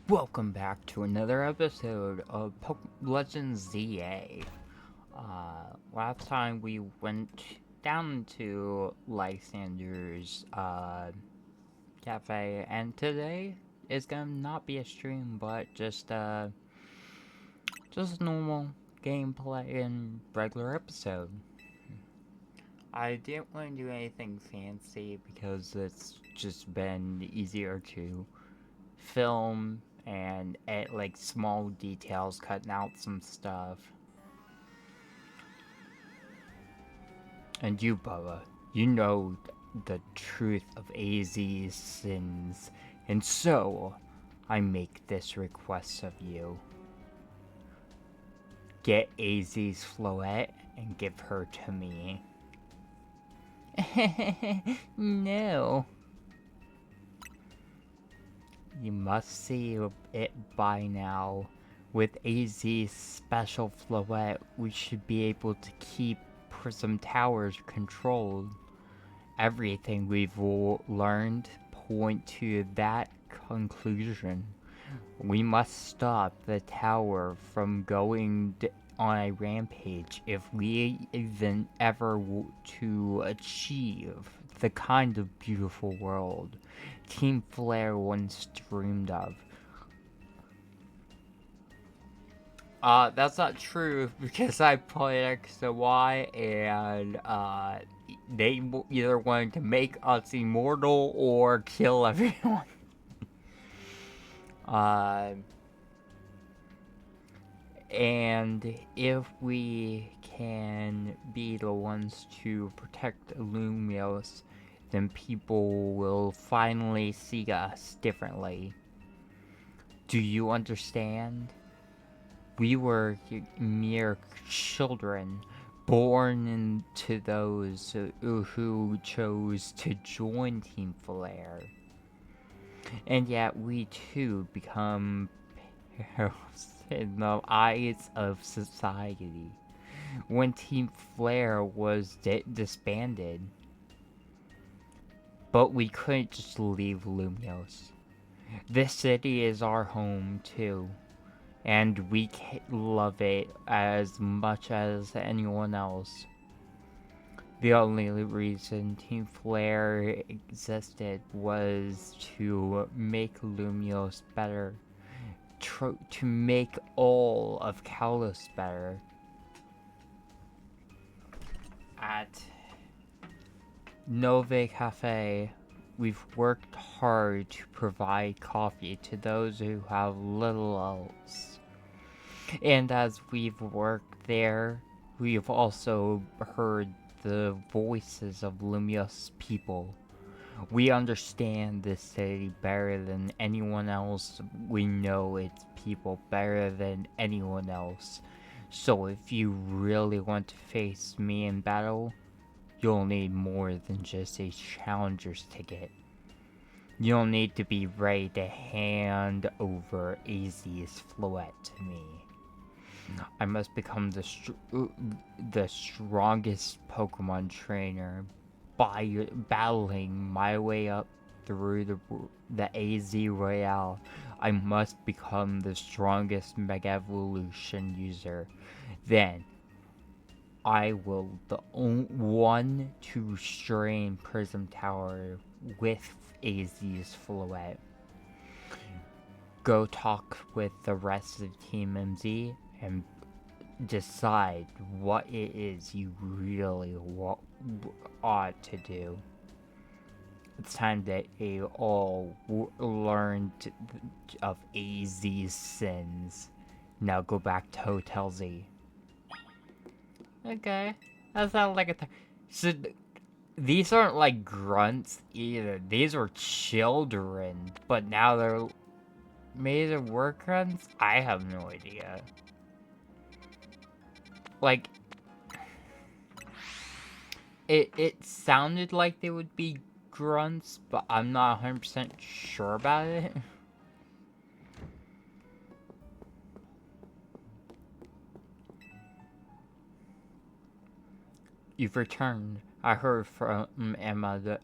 Welcome back to another episode of Legends ZA. Last time we went down to Lysander's cafe, and today is gonna not be a stream, but just normal gameplay and regular episode. I didn't want to do anything fancy because it's just been easier to film and like small details, cutting out some stuff. And you, Bubba, you know the truth of AZ's sins, and so I make this request of you. Get AZ's Floette and give her to me. No. You must see it by now. With AZ's special Floette, we should be able to keep Prism Towers controlled. Everything we've learned point to that conclusion. We must stop the tower from going on a rampage if we even ever to achieve the kind of beautiful world Team Flare once dreamed of. That's not true because I played X and Y and they either wanted to make us immortal or kill everyone. uh, and if we can be the ones to protect Lumios, then people will finally see us differently. Do you understand? We were mere children, born into those who chose to join Team Flare. And yet we too become heroes in the eyes of society. When Team Flare was disbanded, but we couldn't just leave Lumios. This city is our home too, and we love it as much as anyone else. The only reason Team Flare existed was to make Lumios better, to make all of Kalos better. At Nove Cafe, we've worked hard to provide coffee to those who have little else. And as we've worked there, we've also heard the voices of Lumios people. We understand this city better than anyone else. We know its people better than anyone else. So if you really want to face me in battle, you'll need more than just a challenger's ticket. You'll need to be ready to hand over AZ's Floette to me. I must become the strongest Pokemon trainer by battling my way up through the AZ Royale. I must become the strongest Mega Evolution user. Then, I will the one to strain Prism Tower with AZ's Floette. Go talk with the rest of Team MZ and decide what it is you really ought to do. It's time that they all learned of AZ's sins. Now go back to Hotel Z. Okay, that sounds like a. So these aren't like grunts either. These are children, but now they're made of work grunts. I have no idea. Like, it sounded like they would be grunts, but I'm not 100% sure about it. You've returned. I heard from Emma that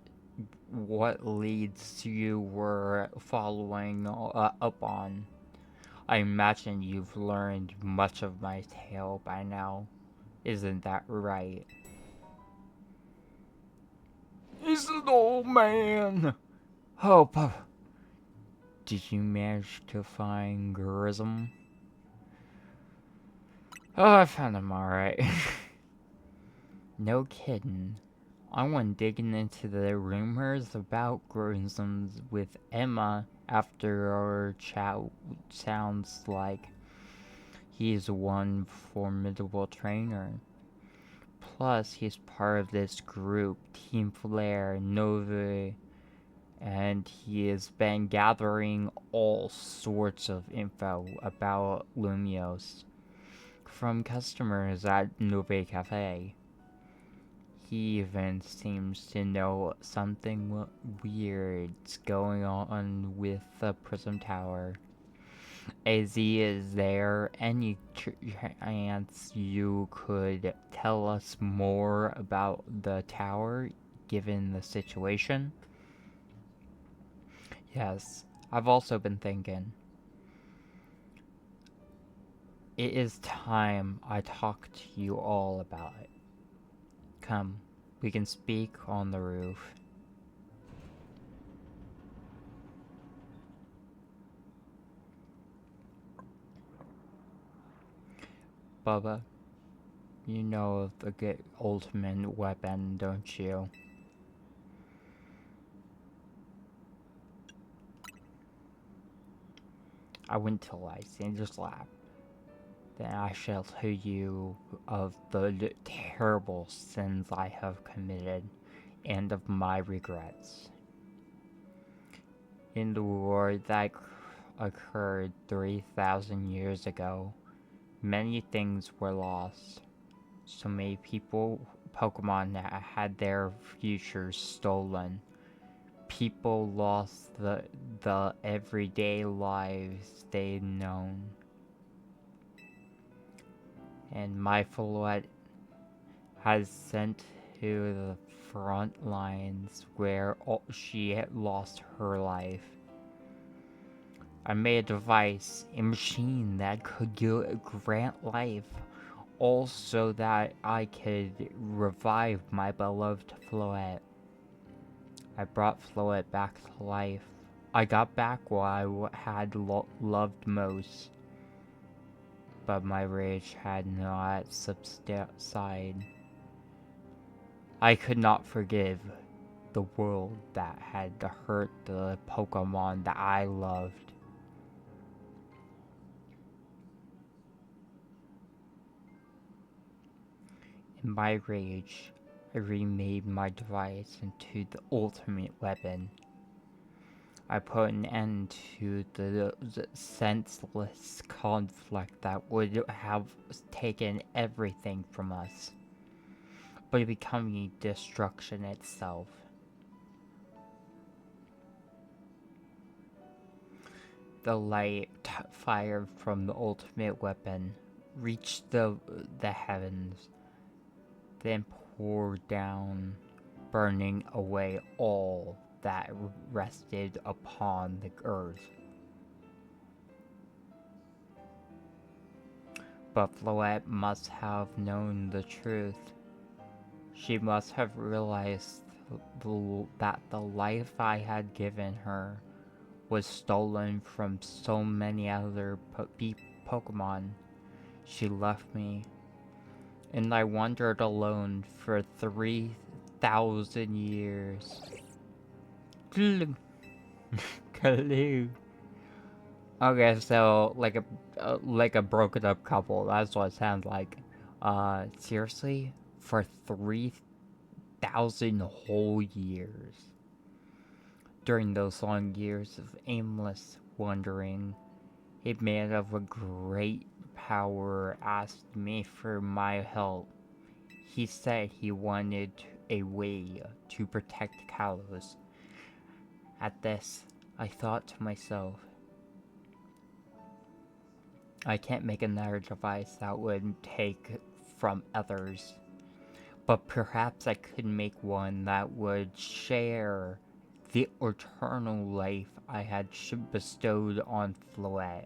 what leads you were following up on. I imagine you've learned much of my tale by now. Isn't that right? He's an old man! Oh, Papa. Did you manage to find Grism? Oh, I found him alright. No kidding. I went digging into the rumors about Grisms with Emma after our chat. Sounds like he's one formidable trainer. Plus, he's part of this group, Team Flare, Nova, and he has been gathering all sorts of info about Lumios from customers at Nove Cafe. He even seems to know something weird's going on with the Prism Tower. AZ, is there any chance you could tell us more about the tower, given the situation? Yes, I've also been thinking. It is time I talk to you all about it. Come, we can speak on the roof. Bubba, you know of the good ultimate weapon, don't you? I went to Lysander's lab. Then I shall tell you of the terrible sins I have committed, and of my regrets. In the war that occurred 3,000 years ago, many things were lost. So many Pokemon had their futures stolen. People lost the everyday lives they'd known. And my Floette has sent to the front lines where she had lost her life. I made a device, a machine that could grant life, all so that I could revive my beloved Floette. I brought Floette back to life. I got back what I had loved most. But my rage had not subsided. I could not forgive the world that had hurt the Pokemon that I loved. In my rage, I remade my device into the ultimate weapon. I put an end to the senseless conflict that would have taken everything from us, by becoming destruction itself. The light fired from the ultimate weapon reached the heavens, then poured down, burning away all that rested upon the earth. But Floette must have known the truth. She must have realized that the life I had given her was stolen from so many other Pokemon. She left me, and I wandered alone for 3,000 years. Clue. Okay, so like a broken up couple. That's what it sounds like. Seriously, for 3,000 whole years. During those long years of aimless wandering, a man of a great power asked me for my help. He said he wanted a way to protect Kalos. At this, I thought to myself, I can't make another device that would take from others. But perhaps I could make one that would share the eternal life I had bestowed on Floette.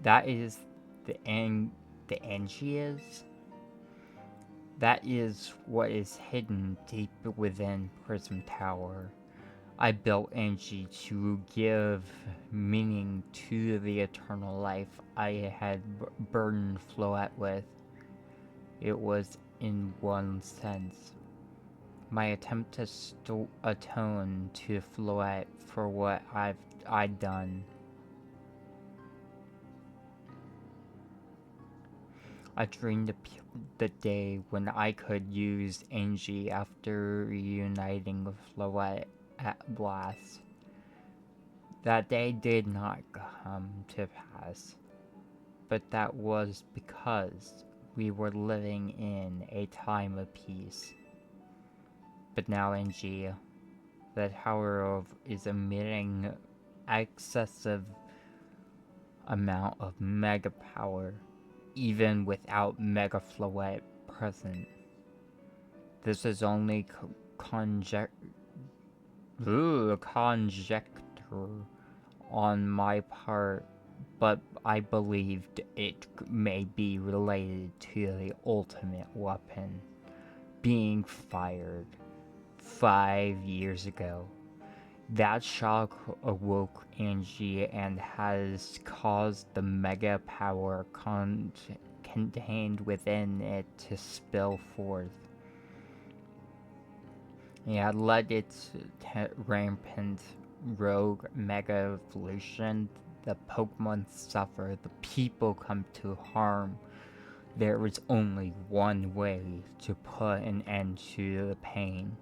That is the Angie is. That is what is hidden deep within Prism Tower. I built Angie to give meaning to the eternal life I had burdened Floette with. It was, in one sense, my attempt to atone to Floette for what I'd done. I dreamed the day when I could use Angie after reuniting with Floette at last. That day did not come to pass, but that was because we were living in a time of peace. But now Angie, the tower is emitting excessive amount of mega power, even without Mega Floette present. This is only conjecture on my part, but I believed it may be related to the ultimate weapon being fired 5 years ago. That shock awoke Angie and has caused the mega power contained within it to spill forth. It had led its rampant rogue mega evolution. The Pokemon suffer, the people come to harm. There is only one way to put an end to the pain.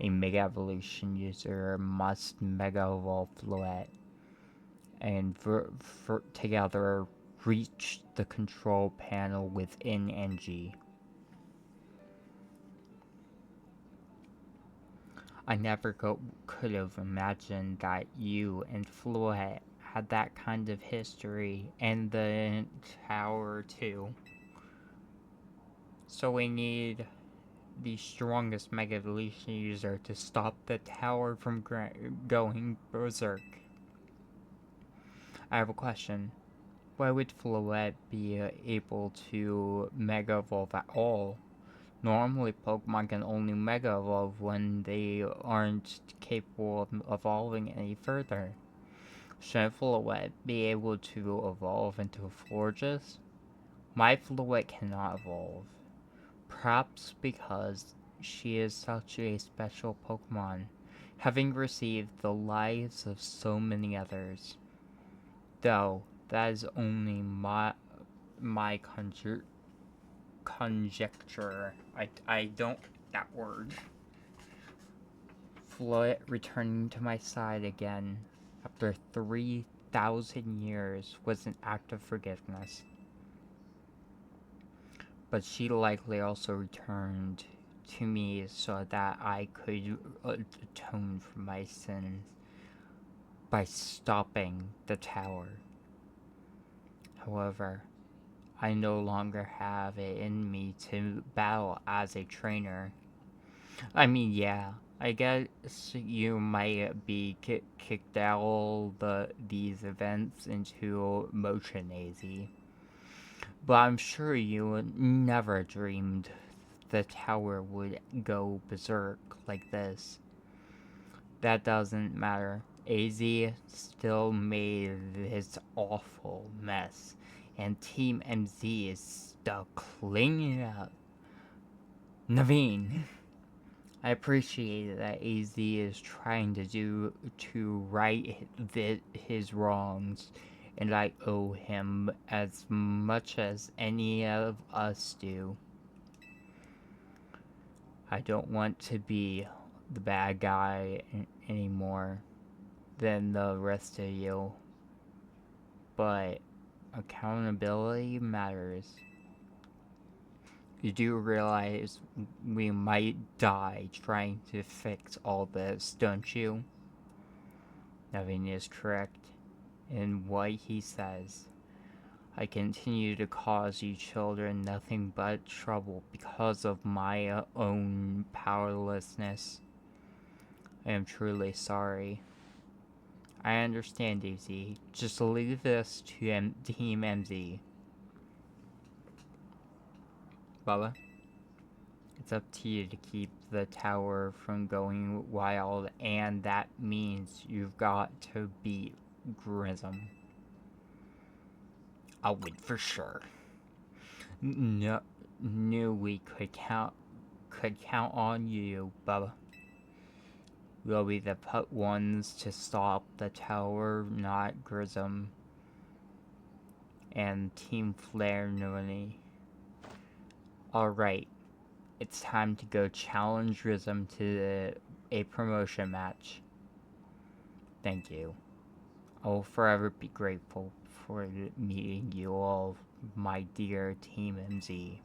A Mega Evolution user must Mega Evolve Floette and together reach the control panel within Angie. I never could have imagined that you and Floette had that kind of history, and the tower too. So we need the strongest Mega Evolution user to stop the tower from going berserk. I have a question. Why would Floette be able to Mega Evolve at all? Normally, Pokemon can only Mega Evolve when they aren't capable of evolving any further. Should Floette be able to evolve into Florges? My Floette cannot evolve. Perhaps because she is such a special Pokemon, having received the lives of so many others. Though, that is only my conjecture. I don't that word. Floette returning to my side again after 3,000 years was an act of forgiveness. But she likely also returned to me so that I could atone for my sins by stopping the tower. However, I no longer have it in me to battle as a trainer. I mean, yeah, I guess you might be kicked out these events into Motionazy. But I'm sure you never dreamed the tower would go berserk like this. That doesn't matter. AZ still made this awful mess, and Team MZ is stuck cleaning it up. Naveen, I appreciate that AZ is trying to right his wrongs, and I owe him as much as any of us do. I don't want to be the bad guy anymore than the rest of you, but accountability matters. You do realize we might die trying to fix all this, don't you? Naveen is correct in what he says. I continue to cause you children nothing but trouble because of my own powerlessness. I am truly sorry. I understand, Daisy. Just leave this to Team MZ. Bubba, it's up to you to keep the tower from going wild, and that means you've got to beat Grism. I'll win for sure. No, knew we could count on you, Bubba. We'll be the ones to stop the tower, not Grism and Team Flare Noni. Alright, it's time to go challenge Grism to a promotion match. Thank you. I will forever be grateful for meeting you all, my dear Team MZ.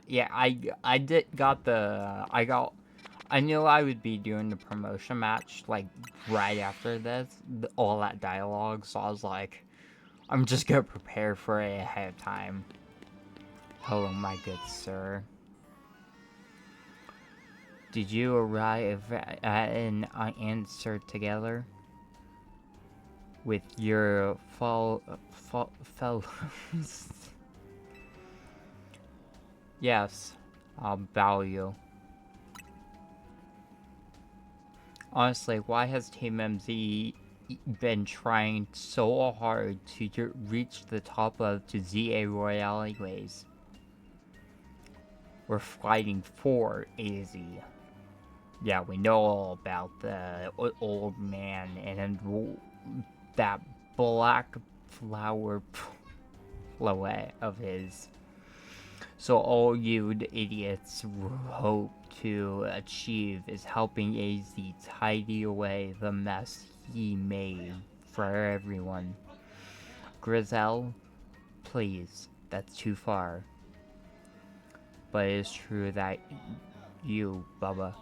Yeah, I knew I would be doing the promotion match like right after this, all that dialogue, so I was like, I'm just gonna prepare for it ahead of time. Hello, my good sir. Did you arrive at an answer together with your fellows? Yes, I'll bow you. Honestly, why has Team MZ been trying so hard to reach the top of the ZA Royale anyways? We're fighting for AZ. Yeah, we know all about the old man and that black flower floet of his. So all you idiots hope to achieve is helping AZ tidy away the mess he made for everyone. Grizel, please, that's too far. But it is true that you, Bubba,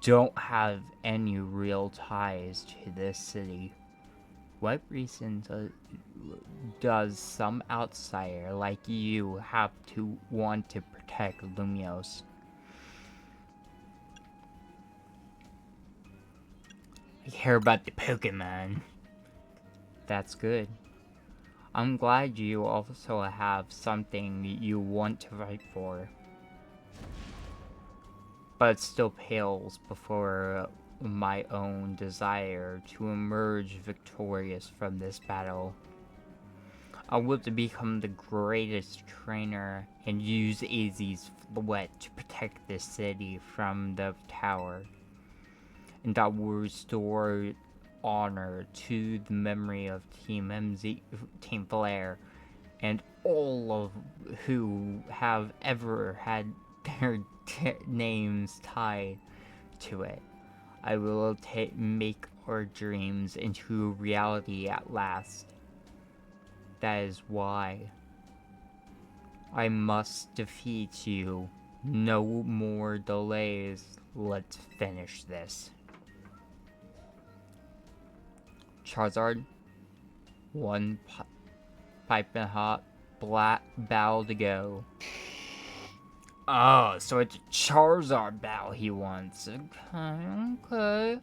don't have any real ties to this city. What reason does some outsider like you have to want to protect Lumiose? I hear about the Pokemon. That's good. I'm glad you also have something you want to fight for. But it still pales before my own desire to emerge victorious from this battle. I want to become the greatest trainer and use AZ's floet to protect this city from the tower. And I will restore honor to the memory of Team MZ, Team Flare, and all of who have ever had their names tied to it. I will make our dreams into reality at last. That is why I must defeat you. No more delays. Let's finish this. Charizard, one piping hot black bow to go. Oh, so it's a Charizard bow he wants. Okay.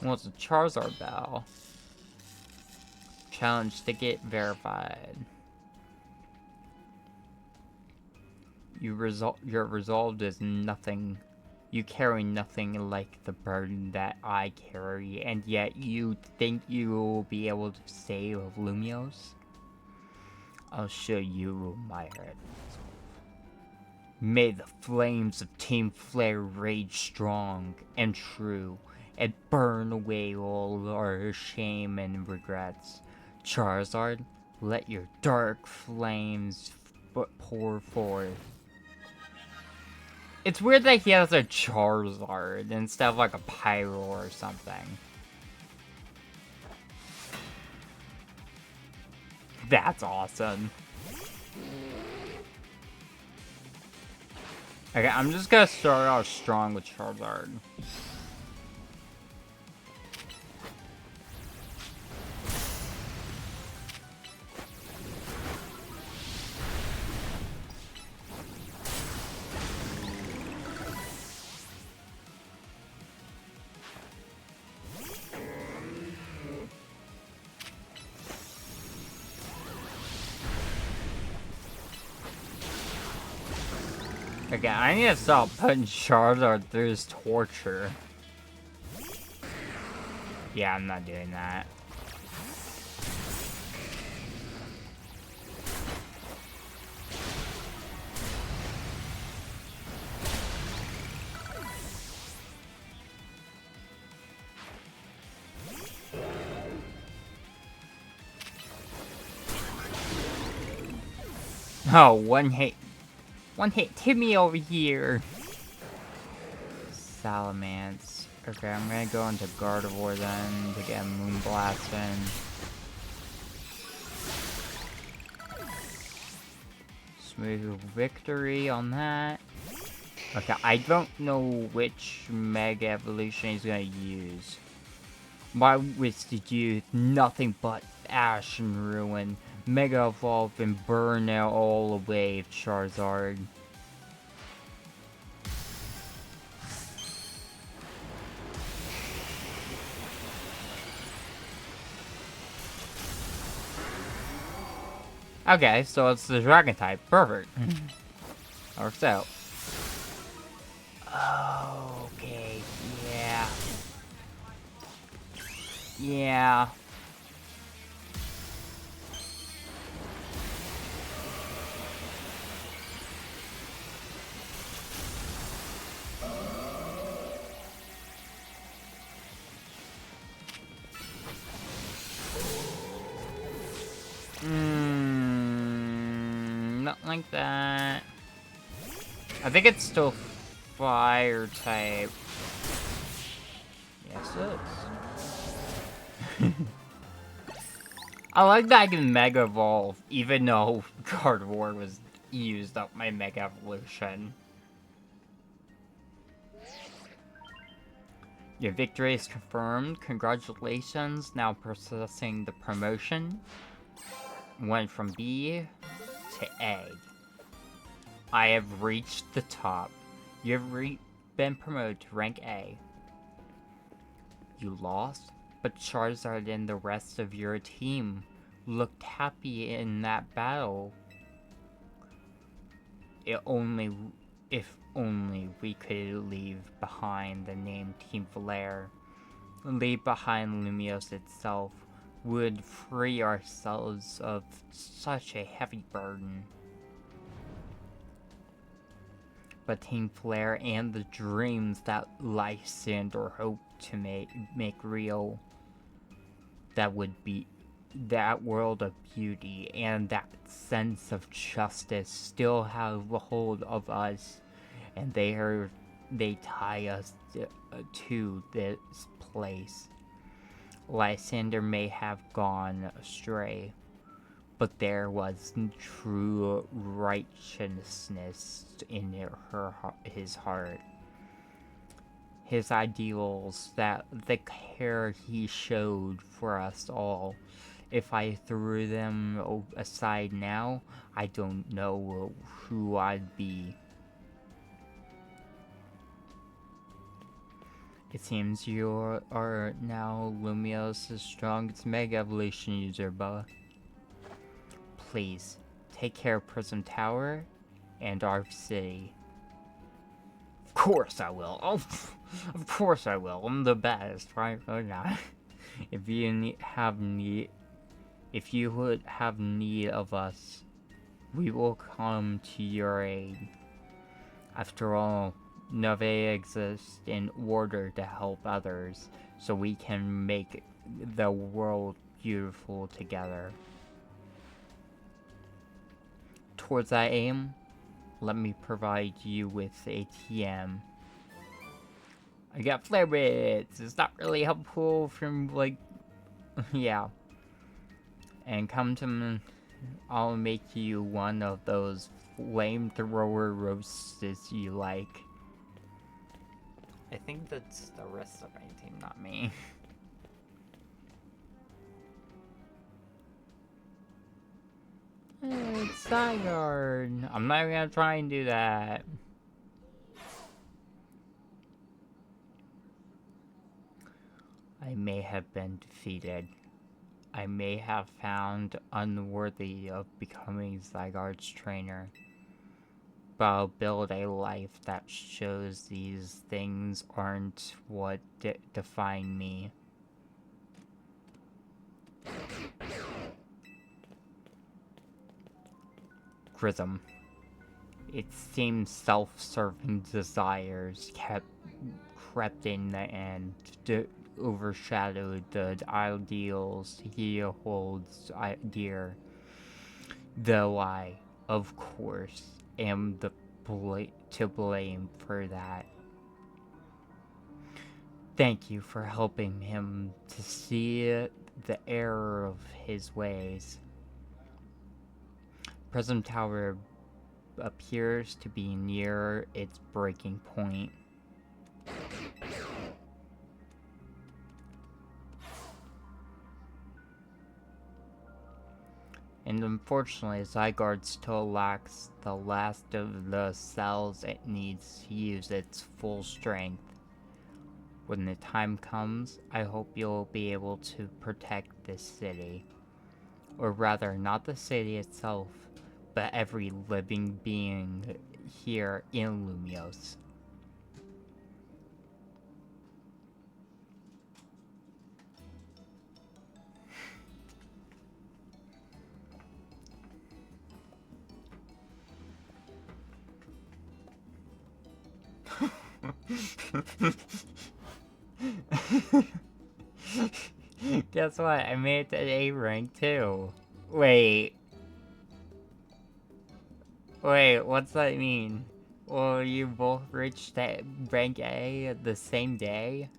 Wants a Charizard bow. Challenge to get verified. Your resolve is nothing. You carry nothing like the burden that I carry, and yet you think you will be able to save Lumiose? I'll show you my head. May the flames of Team Flare rage strong and true, and burn away all our shame and regrets. Charizard, let your dark flames pour forth. It's weird that he has a Charizard instead of like a Pyro or something. That's awesome. Okay, I'm just gonna start out strong with Charizard. Okay, I need to stop putting Charizard through his torture. Yeah, I'm not doing that. Oh, one hit. One hit Timmy over here. Salamence. Okay, I'm gonna go into Gardevoir then to get Moonblast in. Smooth victory on that. Okay, I don't know which Mega Evolution he's gonna use. My wish to do nothing but Ash and Ruin, Mega Evolve and burn out all away with Charizard. Okay, so it's the Dragon type. Perfect. Works out. Okay, yeah. Yeah. Not like that. I think it's still fire type. Yes, it is. I like that I can Mega Evolve, even though Gardevoir was used up my Mega Evolution. Your victory is confirmed. Congratulations. Now processing the promotion. Went from B to A. I have reached the top. You've been promoted to rank A. You lost, but Charizard and the rest of your team looked happy in that battle. If only we could leave behind the name Team Flare. Leave behind Lumiose itself would free ourselves of such a heavy burden. But Team Flare and the dreams that Lysander hoped to make real, that would be that world of beauty and that sense of justice still have a hold of us, and they tie us to this place. Lysander may have gone astray, but there was true righteousness in his heart. His ideals, that the care he showed for us all. If I threw them aside now, I don't know who I'd be. It seems you are now Lumiose's strongest Mega Evolution user, Bella. Please, take care of Prism Tower and our city. Of course I will. Oh, of course I will. I'm the best, right? Or not. If you would have need of us, we will come to your aid. After all, Nove exists in order to help others, so we can make the world beautiful together. Towards that aim, let me provide you with a TM. I got Flare Blitz! It's not really helpful from, like... yeah. And come to me, I'll make you one of those flamethrower roasts you like. I think that's the rest of my team, not me. It's Zygarde. I'm not even gonna try and do that. I may have been defeated. I may have found unworthy of becoming Zygarde's trainer. But I'll build a life that shows these things aren't what define me. Grism. It seems self-serving desires crept in and overshadowed the ideals he holds dear. Though I, of course, am to blame for that. Thank you for helping him to see the error of his ways. Prism Tower appears to be near its breaking point. And unfortunately, Zygarde still lacks the last of the cells it needs to use its full strength. When the time comes, I hope you'll be able to protect this city. Or rather, not the city itself, but every living being here in Lumiose. Guess what? I made it to A rank too. Wait, what's that mean? Will you both reach that rank A the same day?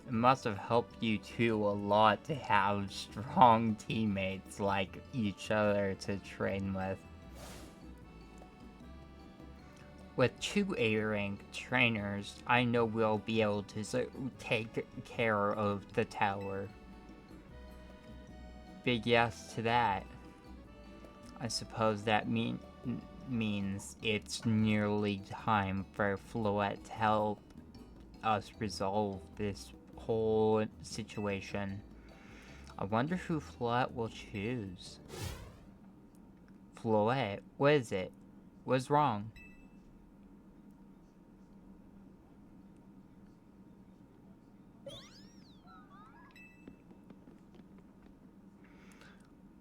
It must have helped you two a lot to have strong teammates like each other to train with. With 2 A-rank trainers, I know we'll be able to take care of the tower. Big yes to that. I suppose that means it's nearly time for Floette to help us resolve this whole situation. I wonder who Floette will choose. Floette? What is it? What's wrong?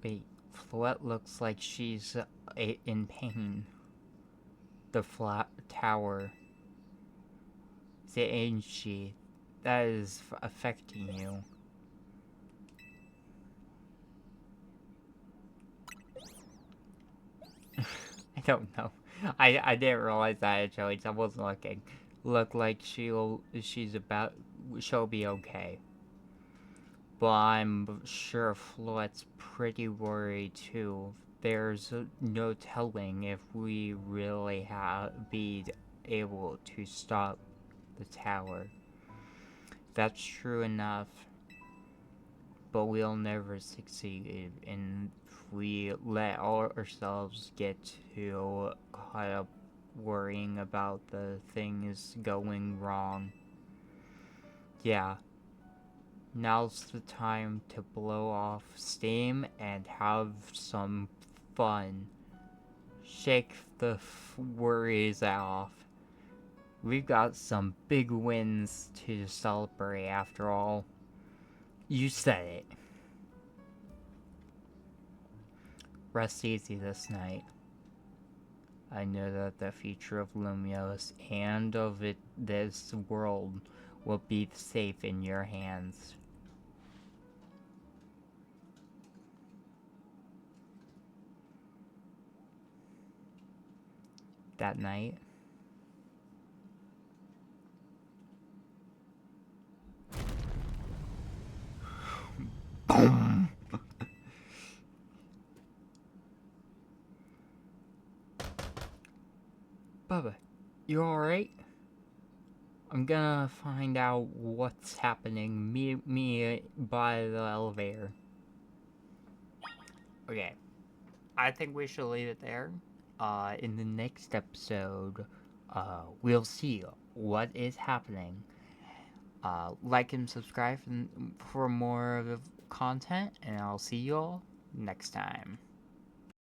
Wait, Floette looks like she's in pain. The flat tower. The energy that is affecting you. I don't know. I didn't realize that actually. I wasn't looking. Look like she'll be okay. But I'm sure Floette's pretty worried too. There's no telling if we really be able to stop the tower. That's true enough. But we'll never succeed if we let ourselves get too caught up worrying about the things going wrong. Yeah. Now's the time to blow off steam and have some fun. Shake the worries off. We've got some big wins to celebrate after all. You said it. Rest easy this night. I know that the future of Lumiose and of this world will be safe in your hands. That night, boom! Bubba, you alright? I'm gonna find out what's happening. Meet me by the elevator. Okay. I think we should leave it there. In the next episode, we'll see what is happening. Like and subscribe for more of the content, and I'll see you all next time.